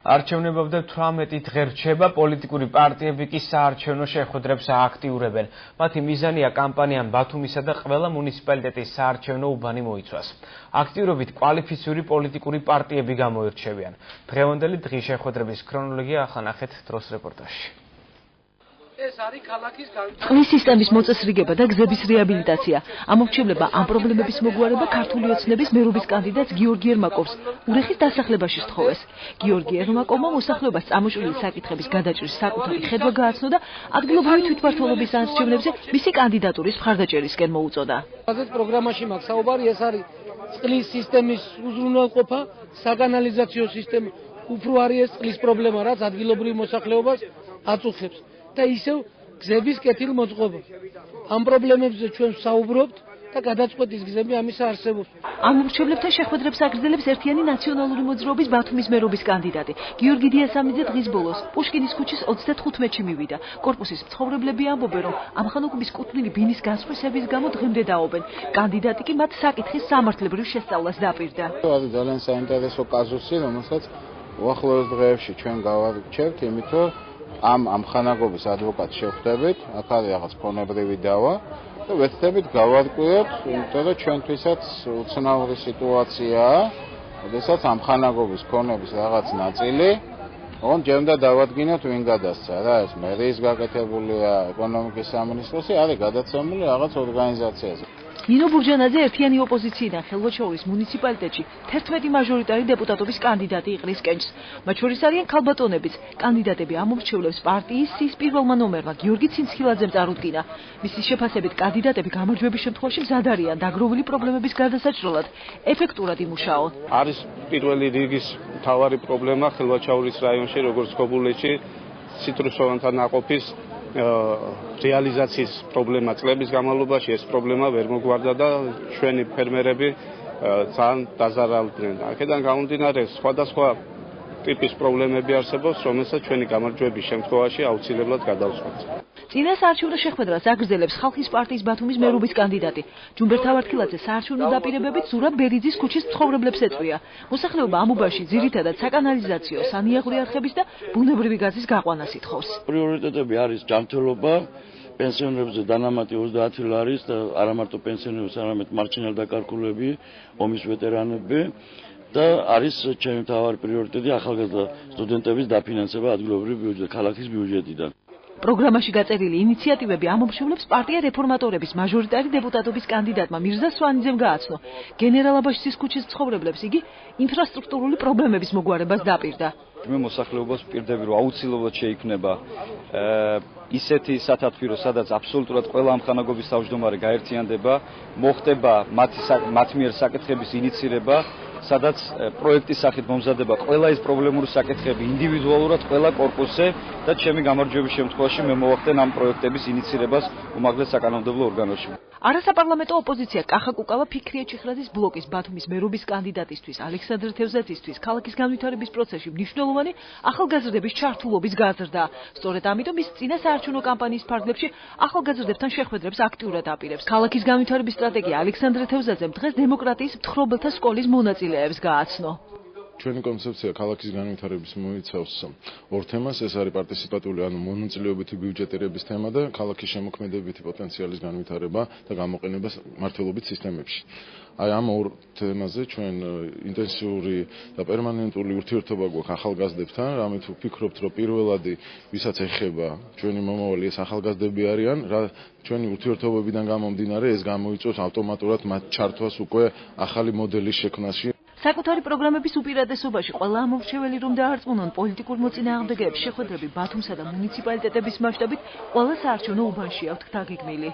არჩევნებამდე 18 დღე რჩება, პოლიტიკური პარტიები კი საარჩევნო შეხვედრებს ააქტიურებენ. მათი მიზანია კამპანიამ ბათუმისა და ყველა მუნიციპალიტეტის საარჩევნო უბანი მოიცვას. აქტიურობით კვალიფიციური პოლიტიკური პარტიები გამოირჩევიან. დღევანდელი დღის შეხვედრების ქრონოლოგია ახლა ნახეთ დროს რეპორტაჟში. წყლის სისტემის მოწესრიგება და გზების რეაბილიტაცია. ამორჩევლებმა ამ პრობლემების მოგვარება ქართული ოცნების მერობის კანდიდატს გიორგი ერმაკოვს ურეხის დასახლებაში სთხოვეს. გიორგი ერმაკოვმა მოსახლეობას წამოჭრილი საკითხების გადაჭრის საკუთარი ხედვა გააცნო და ადგილობრივი თვითმმართველობის არჩევნებზე მისი კანდიდატურის მხარდაჭერისკენ მოუწოდა. პროგრამაში მაქვს საუბარი, ეს არის წყლის სისტემის უზრუნველყოფა, საკანალიზაციო სისტემა, უფრო არის ეს წყლის პრობლემა, რაც ადგილობრივ მოსახლეობას აწუხებს. და ისევ გზების კეთილმოწყობა. ამ პრობლემებზე ჩვენ ვსაუბრობთ და გადაწყვეტის გზები ამისა არსებობს. ამ მრჩევლებთან შეხვედრებს აგრძელებს ერთიანი ნაციონალური მოძრაობის ბათუმის მერობის კანდიდატი. გიორგი დიასამიძე დღის ბოლოს პუშკინის ქუჩის 35-მეში მივიდა. კორპუსის მცხოვრებლები ამბობენ, რომ ამხანაგობის კუთვნილი ბინის გასხვისების გამო დღემდე დაობენ. კანდიდატი კი მათ საკითხის სამართლებრივ შესწავლას დაპირდა. ძალიან საინტერესო კაზუსი, რომელსაც უახლოეს დღეებში ჩვენ გავარჩევთ, იმიტომ რომ ამ ხანაგობის ადვოკატს შევხვდებით, აქ არის რაღაც ფონებრივი დავა და ვეცდებით გავარკვიოთ, იმიტომ რომ ჩვენთვისაც უცნაური სიტუაციაა, როდესაც ამ ხანაგობის ფონების რაღაც ნაწილი, ჯერ უნდა დავადგინოთ ვინ გადასცა რა, ეს მერიის გაკეთებულია, ეკონომიკის სამინისტროსი, არის გადაცემული რაღაც ორგანიზაციაზე. ნინო ბურჯანაძე ერთიანი ოპოზიციიდან ხელვაჩაურის მუნიციპალიტეტში 11 მაჟორიტარი დეპუტატობის კანდიდატი იყრის კენჭს. მათ შორის არიან ქალბატონებიც. კანდიდატები ამორჩევლებს პარტიის სის პირველმა ნომერმა გიორგი ცინცხილაძემ წარუდგინა. მისი შეფასებით კანდიდატები გამარჯვების შემთხვევაში მზად არიან დაგროვილი პრობლემების გადასაჭრელად ეფექტურად იმუშაონ. არის პირველი რიგის მთავარი პრობლემა ხელვაჩაურის რაიონში, როგორც ქობულეთში, ციტრუსოვანთა ნაყოფის რეალიზაციის პრობლემა წლების განმავლობაში ეს პრობლემა ვერ მოგვარდა და ჩვენი ფერმერები ძალიან დაზარალდნენ. აქედან გამომდინარე სხვადასხვა ტიპის პრობლემები არსებობს, რომელსაც ჩვენი გამარჯვების შემთხვევაში აუცილებლად გადავწყვეტთ. წინა საარჩევნო შეხვედრას აგრძელებს ხალხის პარტიის ბათუმის მერობის კანდიდატი. ჯუმბერ თავარქილაძე საარჩევნო დაპირებებით ზურაბ ბერიძის ქუჩის მცხოვრებლებს ეწვია. მოსახლეობა ამ უბანში ძირითადად საკანალიზაციო, სანიაღვრე არხების და ბუნებრივი გაზის გაყვანას ითხოვს. პრიორიტეტები არის ჯანმრთელობა, პენსიონერებზე დანამატი 30 ლარის და არა მარტო პენსიონერებს, არამედ მარჩენელ დაკარგულები, ომის ვეტერანები და არის ჩემი მთავარი პრიორიტეტი ახალგაზრდა სტუდენტების დაფინანსება ადგილობრივი ბიუჯეტიდან, ქალაქის ბიუჯეტიდან. პროგრამაში გაწერილი ინიციატივები ამორჩევლებს პარტია რეფორმატორების მაჟორიტარი დეპუტატობის კანდიდატმა მირზა სვანიძემ გააცნო. გენერალ აბაშიძის ქუჩის მცხოვრებლებს იგი ინფრასტრუქტურული პრობლემების მოგვარებას დაპირდა. მე მოსახლეობას ვპირდები, რომ აუცილებლად შეიქმნება ისეთი სათათბირო, სადაც აბსოლუტურად ყველა ამხანაგობის თავმჯდომარე გაერთიანდება, მოხდება მათ მიერ საკითხების ინიცირება, სადაც პროექტის სახით მომზადება ყველა ეს პრობლემური საკითხები ინდივიდუალურად ყველა კორპუსზე და ჩემი გამარჯვების შემთხვევაში მე მოვახდენ ამ პროექტების ინიცირებას უმაღლეს საკანონმდებლო ორგანოში. არასაპარლამენტო ოპოზიცია კახა კუკავა ფიქრია ჩიხრაძის ბლოკის ბათუმის მერობის კანდიდატისთვის ალექსანდრე თევზათისთვის ქალაქის განვითარების პროცესში მნიშვნელოვანი ახალგაზრდების ჩართულობის გაზრდა. სწორედ ამიტომ ის წინა საარჩევნო კამპანიის ფარგლებში ახალგაზრდებთან შეხვედრებს აქტიურად აპირებს. ქალაქის განვითარების სტრატეგია ალექსანდრე თევზაძემ დღეს დემოკრატიის მთხრობელთა სკოლის მონაწილეებს გააცნო. ჩვენი კონცეფცია ქალაქის განვითარების მოიცავს ორ თემას, ეს არის პარტიციპატული, ანუ მონაწილეობითი ბიუჯეტირების თემა და ქალაქის შემოქმედებითი პოტენციალის განვითარება და გამოყენება მმართველობის სისტემებში. აი ამ ორ თემაზე ჩვენ ინტენსიური და პერმანენტული ურთიერთობა გვაქვს ახალგაზრდებთან, რამით ვფიქრობთ, რომ პირველადი, ვისაც ეხება ჩვენი მომავალი, ეს ახალგაზრდები არიან, რა ჩვენი ურთიერთობებიდან გამომდინარე ეს გამოიწვევს ავტომატურად მათ ჩართვას უკვე ახალი მოდელის შექმნაში. საკუთარი პროგრამების უპირატესობაში ყველა ამორჩეველი რომ დაარწმუნონ პოლიტიკურ მოწინააღმდეგეებს შეხვედრები ბათუმსა და მუნიციპალიტეტების მასშტაბით ყველა საარჩევნო უბანში აქვთ დაგეგმილი.